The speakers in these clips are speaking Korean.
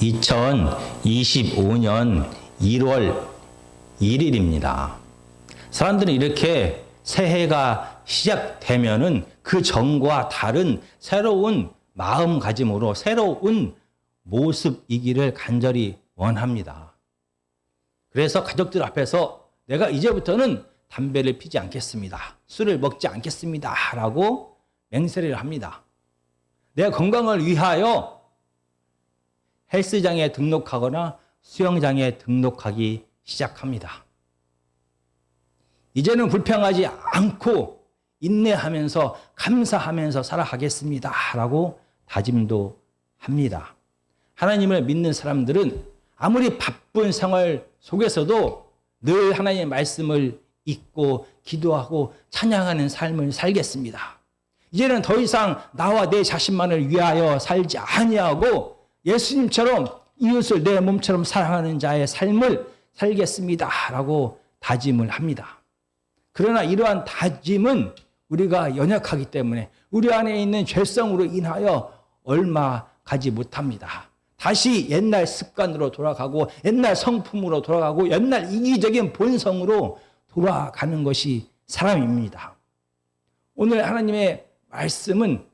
2025년 1월 1일입니다. 사람들은 이렇게 새해가 시작되면은 그 전과 다른 새로운 마음가짐으로 새로운 모습이기를 간절히 원합니다. 그래서 가족들 앞에서 내가 이제부터는 담배를 피지 않겠습니다. 술을 먹지 않겠습니다. 라고 맹세를 합니다. 내 건강을 위하여 헬스장에 등록하거나 수영장에 등록하기 시작합니다. 이제는 불평하지 않고 인내하면서 감사하면서 살아가겠습니다. 라고 다짐도 합니다. 하나님을 믿는 사람들은 아무리 바쁜 생활 속에서도 늘 하나님의 말씀을 읽고 기도하고 찬양하는 삶을 살겠습니다. 이제는 더 이상 나와 내 자신만을 위하여 살지 아니하고 예수님처럼 이웃을 내 몸처럼 사랑하는 자의 삶을 살겠습니다. 라고 다짐을 합니다. 그러나 이러한 다짐은 우리가 연약하기 때문에 우리 안에 있는 죄성으로 인하여 얼마 가지 못합니다. 다시 옛날 습관으로 돌아가고 옛날 성품으로 돌아가고 옛날 이기적인 본성으로 돌아가는 것이 사람입니다. 오늘 하나님의 말씀은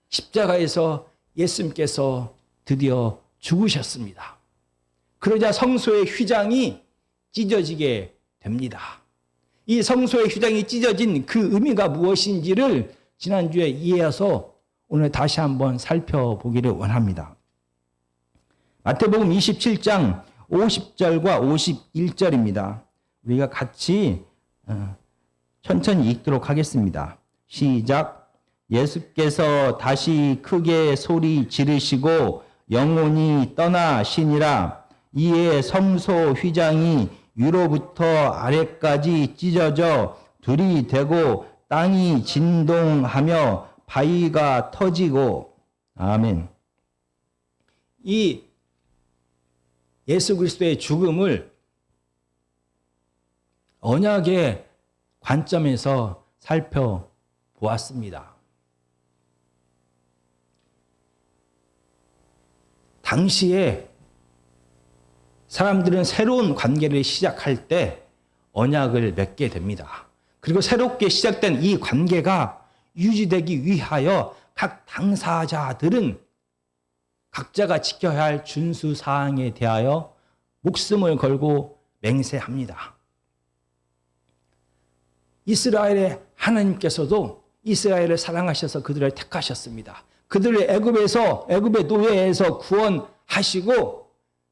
십자가에서 예수님께서 드디어 죽으셨습니다. 그러자 성소의 휘장이 찢어지게 됩니다. 이 성소의 휘장이 찢어진 그 의미가 무엇인지를 지난주에 이해해서 오늘 다시 한번 살펴보기를 원합니다. 마태복음 27장 50절과 51절입니다. 우리가 같이 천천히 읽도록 하겠습니다. 시작. 예수께서 다시 크게 소리 지르시고 영혼이 떠나시니라. 이에 성소 휘장이 위로부터 아래까지 찢어져 들이대고 땅이 진동하며 바위가 터지고. 아멘. 이 예수 그리스도의 죽음을 언약의 관점에서 살펴보았습니다. 당시에 사람들은 새로운 관계를 시작할 때 언약을 맺게 됩니다. 그리고 새롭게 시작된 이 관계가 유지되기 위하여 각 당사자들은 각자가 지켜야 할 준수 사항에 대하여 목숨을 걸고 맹세합니다. 이스라엘의 하나님께서도 이스라엘을 사랑하셔서 그들을 택하셨습니다. 그들을 애굽의 노예에서 구원하시고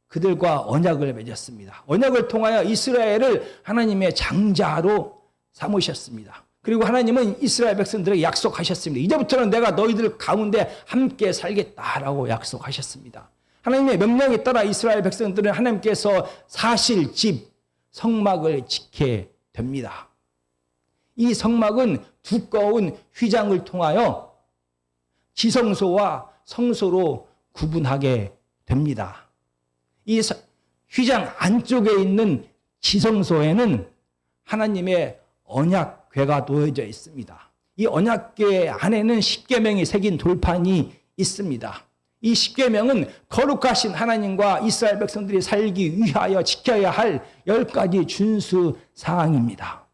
그들과 언약을 맺었습니다. 언약을 통하여 이스라엘을 하나님의 장자로 삼으셨습니다. 그리고 하나님은 이스라엘 백성들에게 약속하셨습니다. 이제부터는 내가 너희들 가운데 함께 살겠다라고 약속하셨습니다. 하나님의 명령에 따라 이스라엘 백성들은 하나님께서 사실 집 성막을 지게 됩니다. 이 성막은 두꺼운 휘장을 통하여 지성소와 성소로 구분하게 됩니다. 이 휘장 안쪽에 있는 지성소에는 하나님의 언약궤가 놓여져 있습니다. 이 언약궤 안에는 십계명이 새긴 돌판이 있습니다. 이 십계명은 거룩하신 하나님과 이스라엘 백성들이 살기 위하여 지켜야 할 10가지 준수 사항입니다.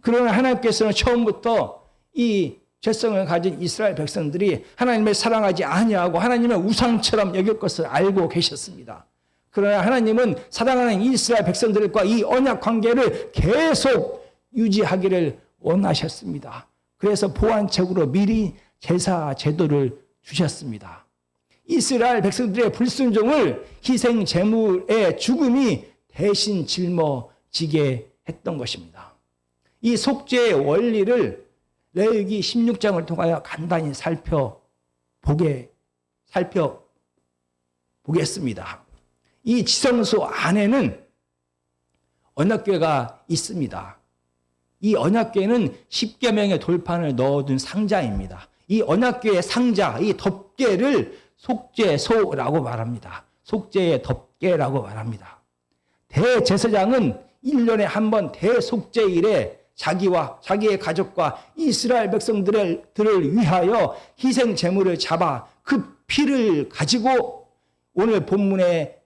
그러나 하나님께서는 처음부터 이 죄성을 가진 이스라엘 백성들이 하나님을 사랑하지 아니하고 하나님의 우상처럼 여길 것을 알고 계셨습니다. 그러나 하나님은 사랑하는 이스라엘 백성들과 이 언약 관계를 계속 유지하기를 원하셨습니다. 그래서 보완책으로 미리 제사 제도를 주셨습니다. 이스라엘 백성들의 불순종을 희생 제물의 죽음이 대신 짊어지게 했던 것입니다. 이 속죄의 원리를 레위기 16장을 통하여 간단히 살펴보겠습니다. 이 지성소 안에는 언약궤가 있습니다. 이 언약궤는 십계명의 돌판을 넣어둔 상자입니다. 이 언약궤의 상자, 이 덮개를 속죄소라고 말합니다. 속죄의 덮개라고 말합니다. 대제사장은 1년에 한 번 대속죄일에 자기와 자기의 가족과 이스라엘 백성들을 위하여 희생 제물을 잡아 그 피를 가지고 오늘 본문의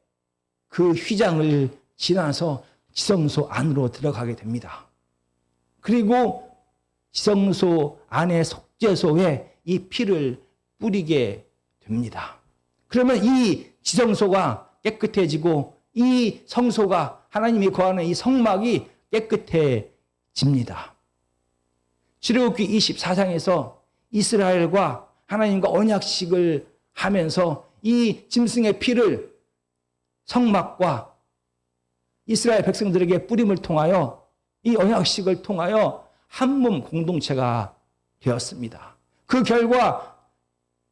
그 휘장을 지나서 지성소 안으로 들어가게 됩니다. 그리고 지성소 안에 속죄소에 이 피를 뿌리게 됩니다. 그러면 이 지성소가 깨끗해지고 이 성소가 하나님이 거하는 이 성막이 깨끗해집니다. 출애굽기 24장에서 이스라엘과 하나님과 언약식을 하면서 이 짐승의 피를 성막과 이스라엘 백성들에게 뿌림을 통하여 이 언약식을 통하여 한 몸 공동체가 되었습니다. 그 결과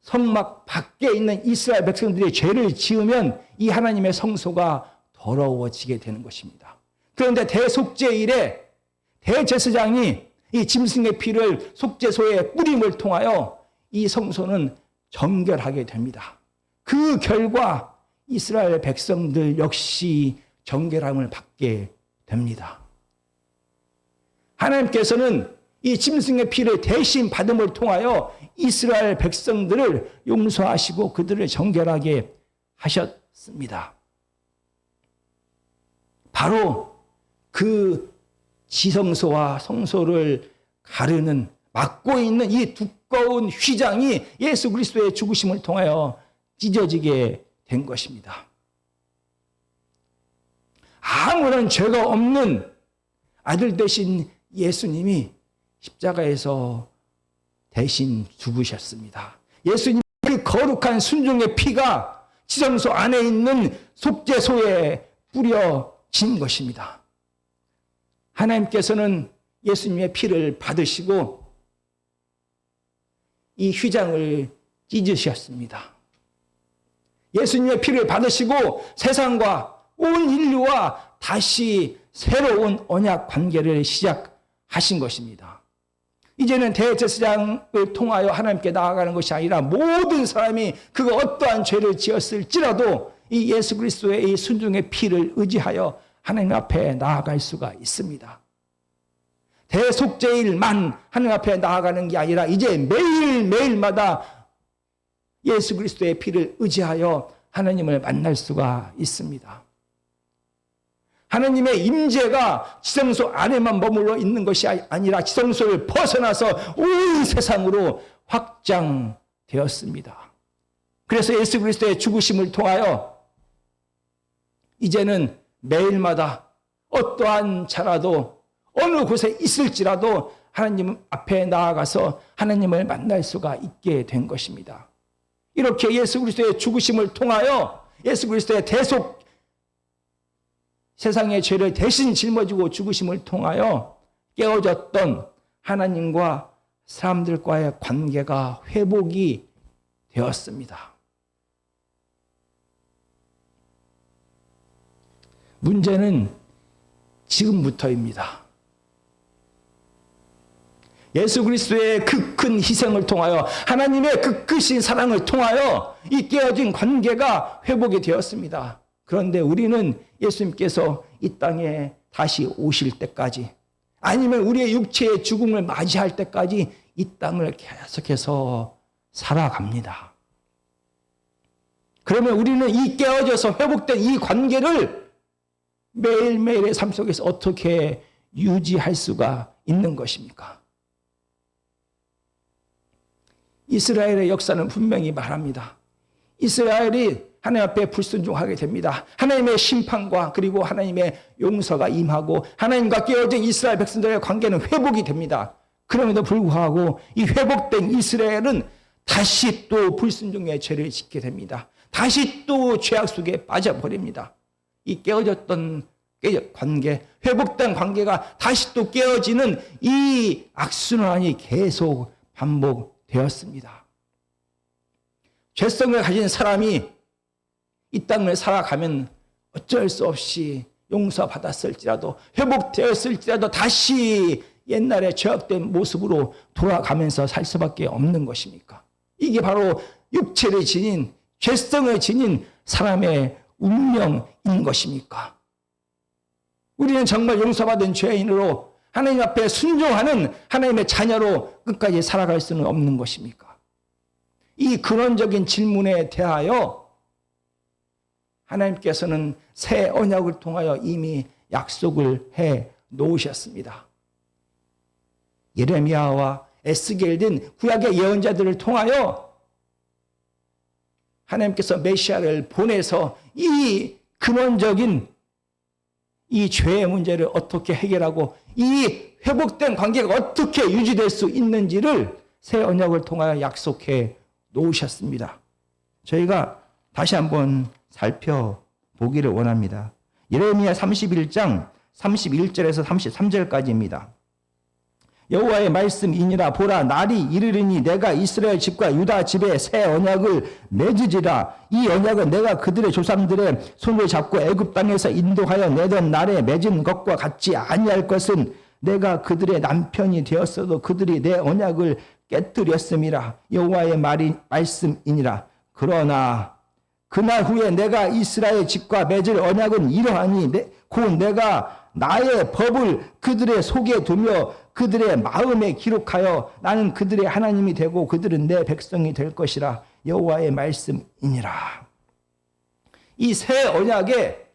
성막 밖에 있는 이스라엘 백성들이 죄를 지으면 이 하나님의 성소가 더러워지게 되는 것입니다. 그런데 대속죄일에 대제사장이 이 짐승의 피를 속죄소에 뿌림을 통하여 이 성소는 정결하게 됩니다. 그 결과 이스라엘 백성들 역시 정결함을 받게 됩니다. 하나님께서는 이 짐승의 피를 대신 받음을 통하여 이스라엘 백성들을 용서하시고 그들을 정결하게 하셨습니다. 바로 그 지성소와 성소를 가르는 막고 있는 이 두꺼운 휘장이 예수 그리스도의 죽으심을 통하여 찢어지게 된 것입니다. 아무런 죄가 없는 아들 되신 예수님이 십자가에서 대신 죽으셨습니다. 예수님의 그 거룩한 순종의 피가 지성소 안에 있는 속죄소에 뿌려진 것입니다. 하나님께서는 예수님의 피를 받으시고 이 휘장을 찢으셨습니다. 예수님의 피를 받으시고 세상과 온 인류와 다시 새로운 언약 관계를 시작하신 것입니다. 이제는 대제사장을 통하여 하나님께 나아가는 것이 아니라 모든 사람이 그 어떠한 죄를 지었을지라도 이 예수 그리스도의 이 순종의 피를 의지하여 하나님 앞에 나아갈 수가 있습니다. 대속죄일만 하나님 앞에 나아가는 게 아니라 이제 매일매일마다 예수 그리스도의 피를 의지하여 하나님을 만날 수가 있습니다. 하나님의 임재가 지성소 안에만 머물러 있는 것이 아니라 지성소를 벗어나서 온 세상으로 확장되었습니다. 그래서 예수 그리스도의 죽으심을 통하여 이제는 매일마다 어떠한 자라도 어느 곳에 있을지라도 하나님 앞에 나아가서 하나님을 만날 수가 있게 된 것입니다. 이렇게 예수 그리스도의 죽으심을 통하여 예수 그리스도의 세상의 죄를 대신 짊어지고 죽으심을 통하여 깨어졌던 하나님과 사람들과의 관계가 회복이 되었습니다. 문제는 지금부터입니다. 예수 그리스도의 그 큰 희생을 통하여 하나님의 그 크신 사랑을 통하여 이 깨어진 관계가 회복이 되었습니다. 그런데 우리는 예수님께서 이 땅에 다시 오실 때까지 아니면 우리의 육체의 죽음을 맞이할 때까지 이 땅을 계속해서 살아갑니다. 그러면 우리는 이 깨어져서 회복된 이 관계를 매일매일의 삶 속에서 어떻게 유지할 수가 있는 것입니까? 이스라엘의 역사는 분명히 말합니다. 이스라엘이 하나님 앞에 불순종하게 됩니다. 하나님의 심판과 그리고 하나님의 용서가 임하고 하나님과 깨어진 이스라엘 백성들의 관계는 회복이 됩니다. 그럼에도 불구하고 이 회복된 이스라엘은 다시 또 불순종의 죄를 짓게 됩니다. 다시 또 죄악 속에 빠져버립니다. 이 깨어졌던 관계, 회복된 관계가 다시 또 깨어지는 이 악순환이 계속 반복되었습니다. 죄성을 가진 사람이 이 땅을 살아가면 어쩔 수 없이 용서받았을지라도 회복되었을지라도 다시 옛날에 죄악된 모습으로 돌아가면서 살 수밖에 없는 것입니까? 이게 바로 육체를 지닌 죄성을 지닌 사람의 운명인 것입니까? 우리는 정말 용서받은 죄인으로 하나님 앞에 순종하는 하나님의 자녀로 끝까지 살아갈 수는 없는 것입니까? 이 근원적인 질문에 대하여 하나님께서는 새 언약을 통하여 이미 약속을 해 놓으셨습니다. 예레미야와 에스겔 등 구약의 예언자들을 통하여 하나님께서 메시아를 보내서 이 근원적인 이 죄의 문제를 어떻게 해결하고 이 회복된 관계가 어떻게 유지될 수 있는지를 새 언약을 통하여 약속해 놓으셨습니다. 저희가 다시 한번 살펴보기를 원합니다. 예레미야 31장 31절에서 33절까지입니다. 여호와의 말씀이니라. 보라, 날이 이르리니 내가 이스라엘 집과 유다 집에 새 언약을 맺으리라. 이 언약은 내가 그들의 조상들의 손을 잡고 애굽 땅에서 인도하여 내던 날에 맺은 것과 같지 아니할 것은 내가 그들의 남편이 되었어도 그들이 내 언약을 깨뜨렸음이라. 여호와의 말씀이니라. 그러나 그날 후에 내가 이스라엘 집과 맺을 언약은 이러하니 곧 내가 나의 법을 그들의 속에 두며 그들의 마음에 기록하여 나는 그들의 하나님이 되고 그들은 내 백성이 될 것이라. 여호와의 말씀이니라. 이 새 언약에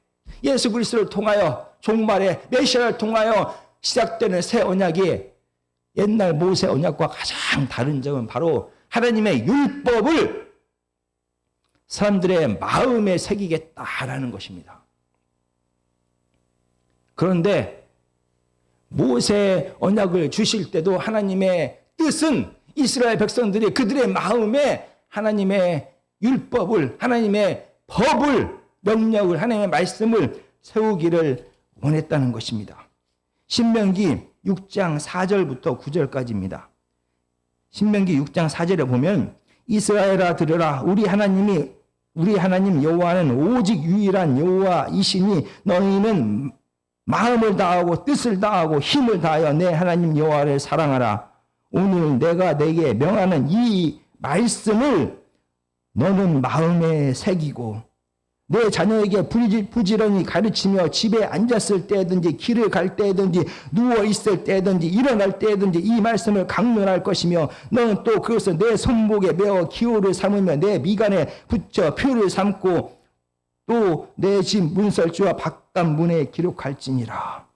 예수 그리스도를 통하여 종말에 메시아를 통하여 시작되는 새 언약이 옛날 모세 언약과 가장 다른 점은 바로 하나님의 율법을 사람들의 마음에 새기겠다라는 것입니다. 그런데 모세 언약을 주실 때도 하나님의 뜻은 이스라엘 백성들이 그들의 마음에 하나님의 율법을, 하나님의 법을, 명령을, 하나님의 말씀을 세우기를 원했다는 것입니다. 신명기 6장 4절부터 9절까지입니다. 신명기 6장 4절에 보면 이스라엘아 들으라. 우리 하나님 여호와는 오직 유일한 여호와이시니 너희는 마음을 다하고 뜻을 다하고 힘을 다하여 내 하나님 여호와를 사랑하라. 오늘 내가 내게 명하는 이 말씀을 너는 마음에 새기고 내 자녀에게 부지런히 가르치며 집에 앉았을 때든지 길을 갈 때든지 누워 있을 때든지 일어날 때든지 이 말씀을 강론할 것이며 너는 또 그것을 내 손목에 메어 기호를 삼으며 내 미간에 붙여 표를 삼고 또 내 집 문설주와 바깥문에 기록할지니라.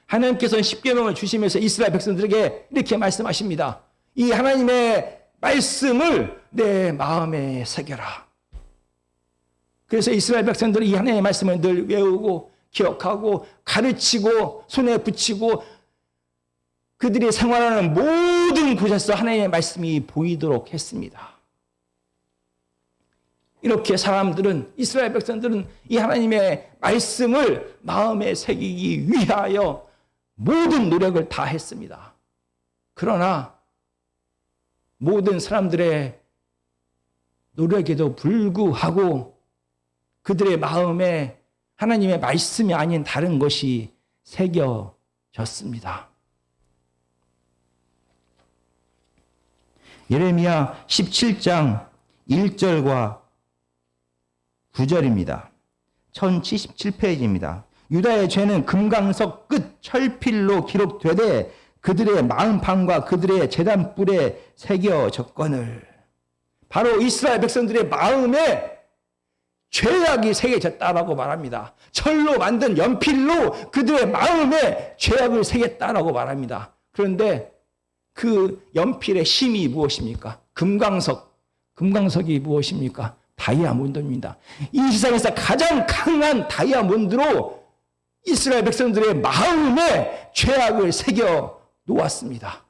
하나님께서는 십계명을 주시면서 이스라엘 백성들에게 이렇게 말씀하십니다. 이 하나님의 말씀을 내 마음에 새겨라. 그래서 이스라엘 백성들은 이 하나님의 말씀을 늘 외우고 기억하고 가르치고 손에 붙이고 그들이 생활하는 모든 곳에서 하나님의 말씀이 보이도록 했습니다. 이렇게 사람들은, 이스라엘 백성들은 이 하나님의 말씀을 마음에 새기기 위하여 모든 노력을 다 했습니다. 그러나 모든 사람들의 노력에도 불구하고 그들의 마음에 하나님의 말씀이 아닌 다른 것이 새겨졌습니다. 예레미야 17장 1절과 9절입니다. 1077페이지입니다. 유다의 죄는 금강석 끝 철필로 기록되되 그들의 마음판과 그들의 제단뿔에 새겨졌거늘. 바로 이스라엘 백성들의 마음에 죄악이 새겨졌다라고 말합니다. 철로 만든 연필로 그들의 마음에 죄악을 새겼다라고 말합니다. 그런데 그 연필의 힘이 무엇입니까? 금강석이 무엇입니까? 다이아몬드입니다. 이 세상에서 가장 강한 다이아몬드로 이스라엘 백성들의 마음에 죄악을 새겨 놓았습니다.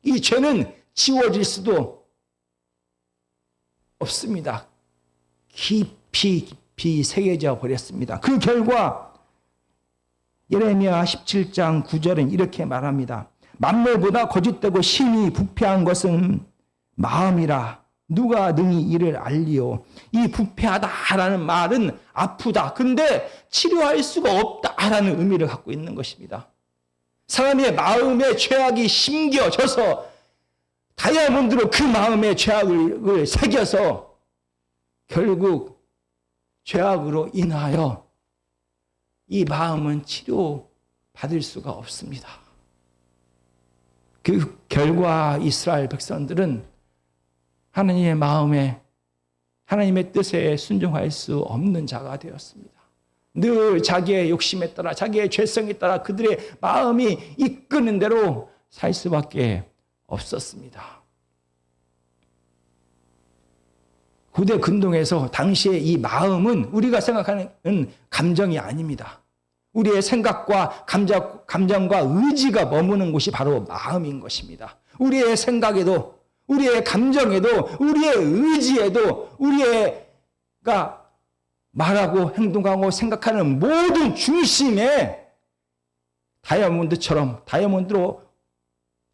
이 죄는 지워질 수도 없습니다. 깊이 새겨져 버렸습니다. 그 결과 예레미야 17장 9절은 이렇게 말합니다. 만물보다 거짓되고 심히 부패한 것은 마음이라. 누가 능히 이를 알리오. 이 부패하다라는 말은 아프다. 근데 치료할 수가 없다라는 의미를 갖고 있는 것입니다. 사람의 마음에 죄악이 심겨져서 다이아몬드로 그 마음에 죄악을 새겨서 결국 죄악으로 인하여 이 마음은 치료받을 수가 없습니다. 그 결과 이스라엘 백성들은 하나님의 마음에 하나님의 뜻에 순종할 수 없는 자가 되었습니다. 늘 자기의 욕심에 따라 자기의 죄성에 따라 그들의 마음이 이끄는 대로 살 수밖에 없었습니다. 고대 근동에서 당시의 이 마음은 우리가 생각하는 감정이 아닙니다. 우리의 생각과 감정과 의지가 머무는 곳이 바로 마음인 것입니다. 우리의 생각에도, 우리의 감정에도, 우리의 의지에도, 우리가 말하고 행동하고 생각하는 모든 중심에 다이아몬드로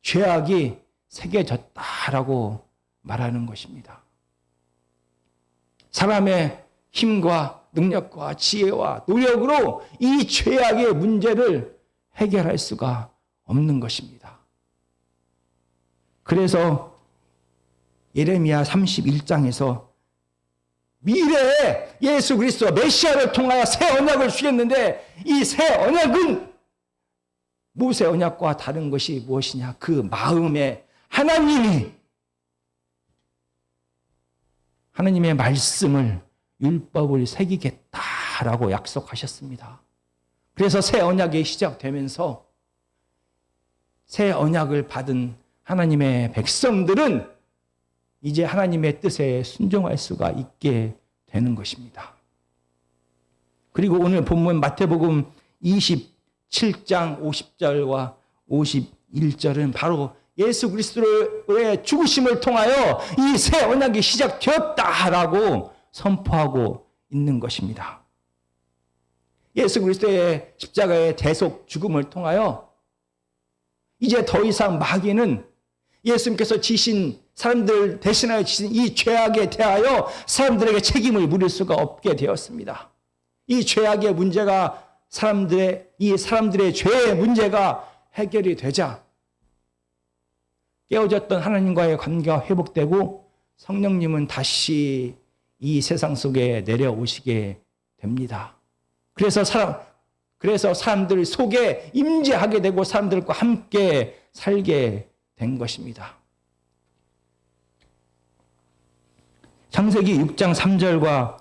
죄악이 새겨졌다라고 말하는 것입니다. 사람의 힘과 능력과 지혜와 노력으로 이 죄악의 문제를 해결할 수가 없는 것입니다. 그래서 예레미야 31장에서 미래에 예수 그리스도 메시아를 통하여 새 언약을 주겠는데 이 새 언약은 모세 언약과 다른 것이 무엇이냐? 그 마음에 하나님의 말씀을 율법을 새기겠다라고 약속하셨습니다. 그래서 새 언약이 시작되면서 새 언약을 받은 하나님의 백성들은 이제 하나님의 뜻에 순종할 수가 있게 되는 것입니다. 그리고 오늘 본문 마태복음 27장 50절과 51절은 바로 예수 그리스도의 죽으심을 통하여 이 새 언약이 시작되었다라고 선포하고 있는 것입니다. 예수 그리스도의 십자가의 대속 죽음을 통하여 이제 더 이상 마귀는 예수님께서 지신 사람들 대신하여 지신 이 죄악에 대하여 사람들에게 책임을 물을 수가 없게 되었습니다. 이 죄악의 문제가 사람들의 죄의 문제가 해결이 되자 깨어졌던 하나님과의 관계가 회복되고 성령님은 다시 이 세상 속에 내려오시게 됩니다. 그래서 사람들 속에 임재하게 되고 사람들과 함께 살게 된 것입니다. 창세기 6장 3절과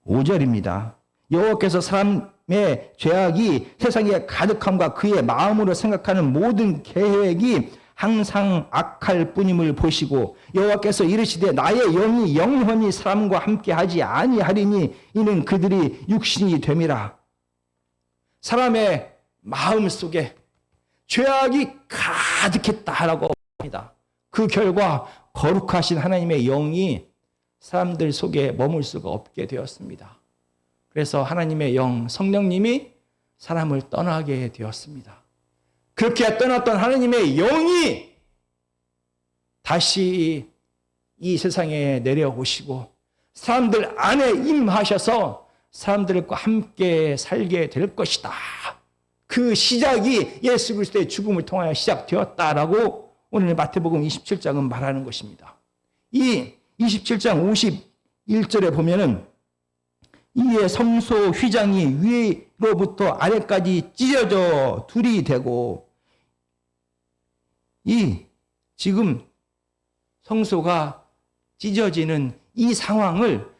5절입니다. 여호와께서 사람의 죄악이 세상에 가득함과 그의 마음으로 생각하는 모든 계획이 항상 악할 뿐임을 보시고 여호와께서 이르시되 나의 영이 영원히 사람과 함께하지 아니하리니 이는 그들이 육신이 됨이라. 사람의 마음 속에 죄악이 가득했다라고 합니다. 그 결과 거룩하신 하나님의 영이 사람들 속에 머물 수가 없게 되었습니다. 그래서 하나님의 영, 성령님이 사람을 떠나게 되었습니다. 그렇게 떠났던 하나님의 영이 다시 이 세상에 내려오시고 사람들 안에 임하셔서 사람들과 함께 살게 될 것이다. 그 시작이 예수 그리스도의 죽음을 통하여 시작되었다라고 오늘 마태복음 27장은 말하는 것입니다. 이 27장 51절에 보면은 이에 성소 휘장이 위로부터 아래까지 찢어져 둘이 되고 이 지금 성소가 찢어지는 이 상황을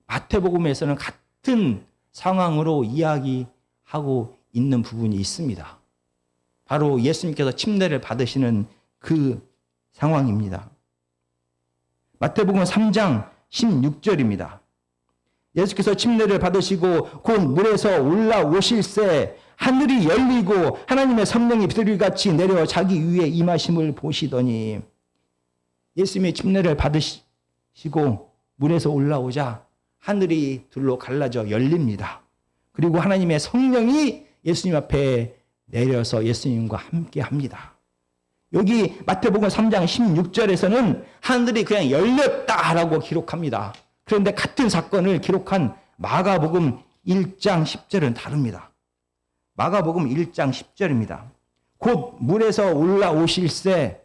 마태복음에서는 같은 상황으로 이야기하고 있는 부분이 있습니다. 바로 예수님께서 침례를 받으시는 그 상황입니다. 마태복음 3장 16절입니다. 예수께서 침례를 받으시고 곧 물에서 올라오실새 하늘이 열리고 하나님의 성령이 비둘기같이 내려 자기 위에 임하심을 보시더니 예수님이 침례를 받으시고 물에서 올라오자 하늘이 둘로 갈라져 열립니다. 그리고 하나님의 성령이 예수님 앞에 내려서 예수님과 함께 합니다. 여기 마태복음 3장 16절에서는 하늘이 그냥 열렸다라고 기록합니다. 그런데 같은 사건을 기록한 마가복음 1장 10절은 다릅니다. 마가복음 1장 10절입니다. 곧 물에서 올라오실새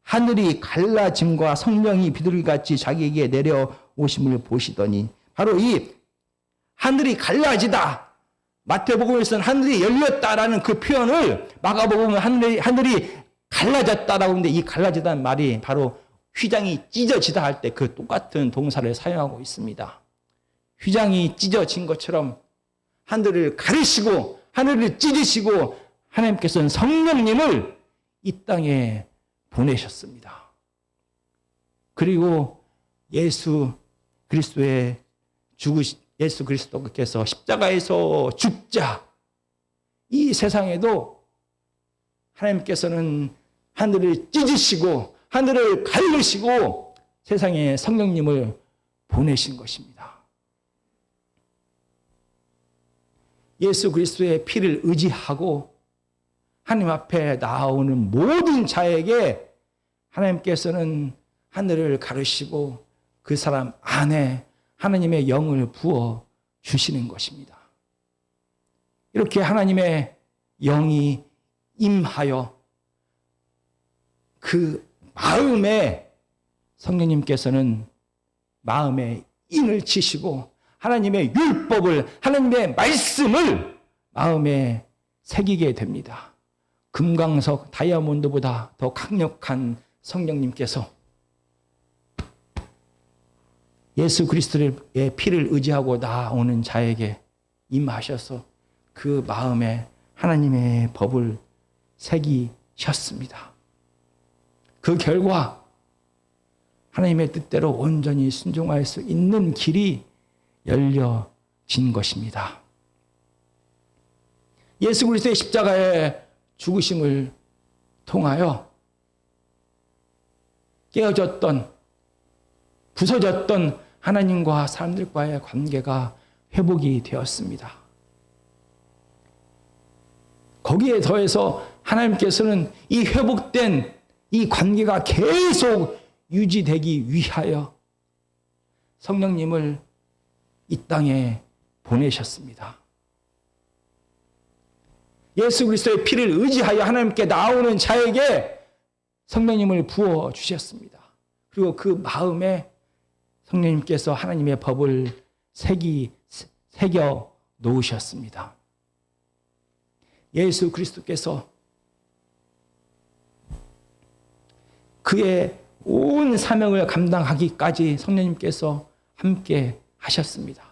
하늘이 갈라짐과 성령이 비둘기같이 자기에게 내려오심을 보시더니 바로 이 하늘이 갈라지다. 마태복음에서는 하늘이 열렸다라는 그 표현을 마가복음은 하늘이 갈라졌다라고 하는데 이 갈라지다는 말이 바로 휘장이 찢어지다 할 때 그 똑같은 동사를 사용하고 있습니다. 휘장이 찢어진 것처럼 하늘을 가르시고 하늘을 찢으시고 하나님께서는 성령님을 이 땅에 보내셨습니다. 그리고 예수 그리스도께서 십자가에서 죽자 이 세상에도 하나님께서는 하늘을 찢으시고 하늘을 가르시고 세상에 성령님을 보내신 것입니다. 예수 그리스도의 피를 의지하고 하나님 앞에 나오는 모든 자에게 하나님께서는 하늘을 가르시고 그 사람 안에 하나님의 영을 부어 주시는 것입니다. 이렇게 하나님의 영이 임하여 그 마음에 성령님께서는 마음에 인을 치시고 하나님의 율법을 하나님의 말씀을 마음에 새기게 됩니다. 금강석 다이아몬드보다 더 강력한 성령님께서 예수 그리스도의 피를 의지하고 나오는 자에게 임하셔서 그 마음에 하나님의 법을 새기셨습니다. 그 결과 하나님의 뜻대로 온전히 순종할 수 있는 길이 열려진 것입니다. 예수 그리스도의 십자가의 죽으심을 통하여 깨어졌던, 부서졌던 하나님과 사람들과의 관계가 회복이 되었습니다. 거기에 더해서 하나님께서는 이 회복된 이 관계가 계속 유지되기 위하여 성령님을 이 땅에 보내셨습니다. 예수 그리스도의 피를 의지하여 하나님께 나오는 자에게 성령님을 부어 주셨습니다. 그리고 그 마음에 성령님께서 하나님의 법을 새겨 놓으셨습니다. 예수 그리스도께서 그의 온 사명을 감당하기까지 성령님께서 함께 하셨습니다.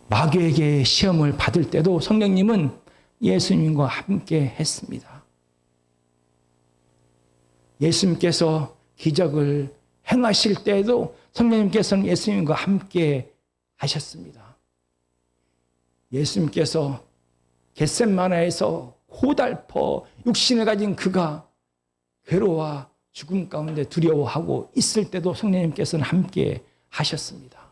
마귀에게 시험을 받을 때도 성령님은 예수님과 함께 했습니다. 예수님께서 기적을 행하실 때에도 성령님께서는 예수님과 함께 하셨습니다. 예수님께서 겟셋마네에서 고달퍼 육신을 가진 그가 괴로워 죽음 가운데 두려워하고 있을 때도 성령님께서는 함께 하셨습니다.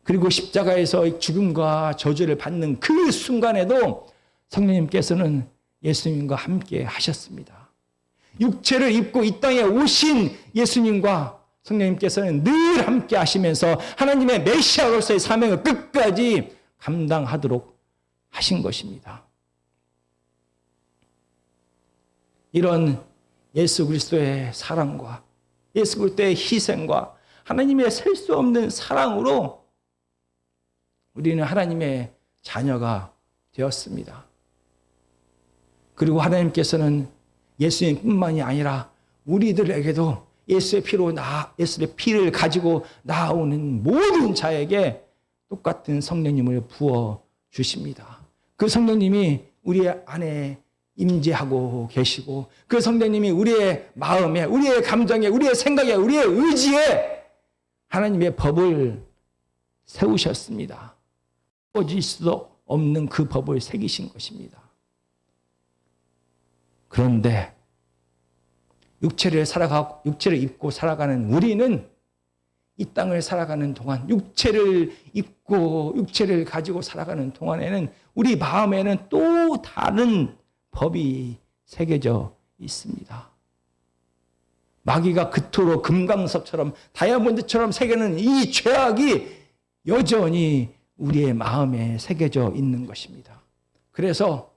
그리고 십자가에서 죽음과 저주를 받는 그 순간에도 성령님께서는 예수님과 함께 하셨습니다. 육체를 입고 이 땅에 오신 예수님과 성령님께서는 늘 함께 하시면서 하나님의 메시아로서의 사명을 끝까지 감당하도록 하신 것입니다. 이런 예수 그리스도의 사랑과 예수 그리스도의 희생과 하나님의 셀 수 없는 사랑으로 우리는 하나님의 자녀가 되었습니다. 그리고 하나님께서는 예수님뿐만이 아니라 우리들에게도 예수의 피를 가지고 나오는 모든 자에게 똑같은 성령님을 부어 주십니다. 그 성령님이 우리 안에 임재하고 계시고 그 성령님이 우리의 마음에, 우리의 감정에, 우리의 생각에, 우리의 의지에 하나님의 법을 세우셨습니다. 꺼질 수도 없는 그 법을 새기신 것입니다. 그런데 육체를 입고 살아가는 우리는 이 땅을 살아가는 동안 육체를 입고 육체를 가지고 살아가는 동안에는 우리 마음에는 또 다른 법이 새겨져 있습니다. 마귀가 그토록 금강석처럼 다이아몬드처럼 새기는 이 죄악이 여전히 우리의 마음에 새겨져 있는 것입니다. 그래서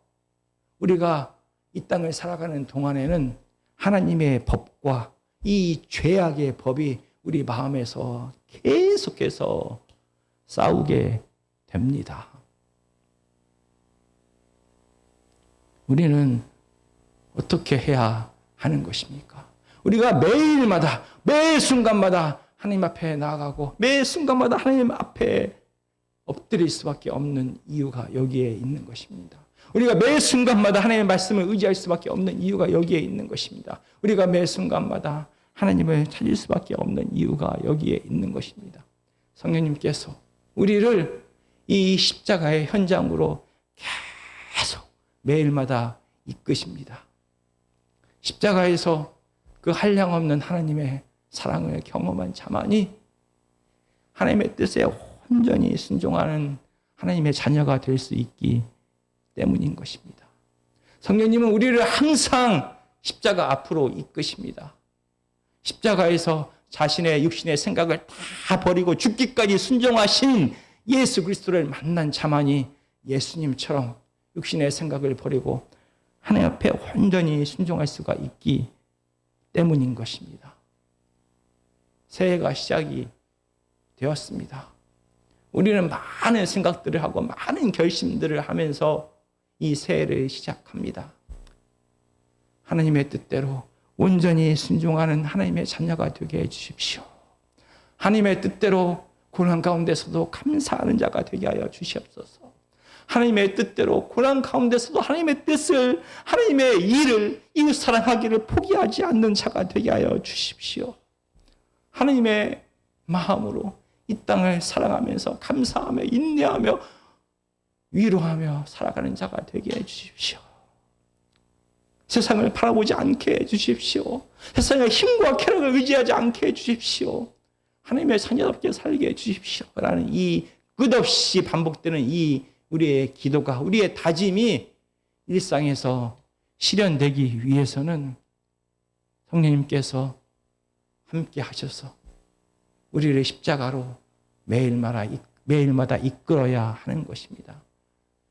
우리가 이 땅을 살아가는 동안에는 하나님의 법과 이 죄악의 법이 우리 마음에서 계속해서 싸우게 됩니다. 우리는 어떻게 해야 하는 것입니까? 우리가 매일마다, 매 순간마다 하나님 앞에 나아가고 매 순간마다 하나님 앞에 엎드릴 수밖에 없는 이유가 여기에 있는 것입니다. 우리가 매 순간마다 하나님의 말씀을 의지할 수밖에 없는 이유가 여기에 있는 것입니다. 우리가 매 순간마다 하나님을 찾을 수밖에 없는 이유가 여기에 있는 것입니다. 성령님께서 우리를 이 십자가의 현장으로 계속 매일마다 이끄십니다. 십자가에서 그 한량없는 하나님의 사랑을 경험한 자만이 하나님의 뜻에 온전히 순종하는 하나님의 자녀가 될 수 있기 때문인 것입니다. 성령님은 우리를 항상 십자가 앞으로 이끄십니다. 십자가에서 자신의 육신의 생각을 다 버리고 죽기까지 순종하신 예수 그리스도를 만난 자만이 예수님처럼 육신의 생각을 버리고 하나님 앞에 온전히 순종할 수가 있기 때문인 것입니다. 새해가 시작이 되었습니다. 우리는 많은 생각들을 하고 많은 결심들을 하면서 이 새해를 시작합니다. 하나님의 뜻대로 온전히 순종하는 하나님의 자녀가 되게 해주십시오. 하나님의 뜻대로 고난 가운데서도 감사하는 자가 되게 하여 주시옵소서. 하나님의 뜻대로 고난 가운데서도 하나님의 뜻을, 하나님의 일을, 이웃 사랑하기를 포기하지 않는 자가 되게 하여 주십시오. 하나님의 마음으로 이 땅을 사랑하면서 감사하며 인내하며 위로하며 살아가는 자가 되게 해주십시오. 세상을 바라보지 않게 해주십시오. 세상의 힘과 쾌락을 의지하지 않게 해주십시오. 하나님의 자녀답게 살게 해주십시오. 라는 이 끝없이 반복되는 이 우리의 기도가, 우리의 다짐이 일상에서 실현되기 위해서는 성령님께서 함께 하셔서 우리를 십자가로 매일마다 이끌어야 하는 것입니다.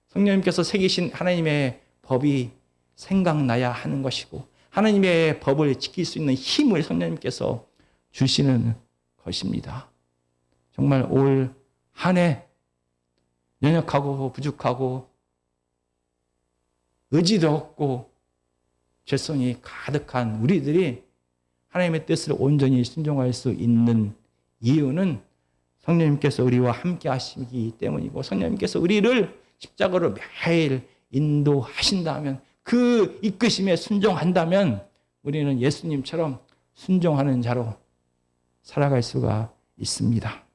성령님께서 새기신 하나님의 법이 생각나야 하는 것이고 하나님의 법을 지킬 수 있는 힘을 성령님께서 주시는 것입니다. 정말 올 한 해 연약하고 부족하고 의지도 없고 죄성이 가득한 우리들이 하나님의 뜻을 온전히 순종할 수 있는 이유는 성령님께서 우리와 함께 하시기 때문이고 성령님께서 우리를 십자가로 매일 인도하신다면 그 이끄심에 순종한다면 우리는 예수님처럼 순종하는 자로 살아갈 수가 있습니다.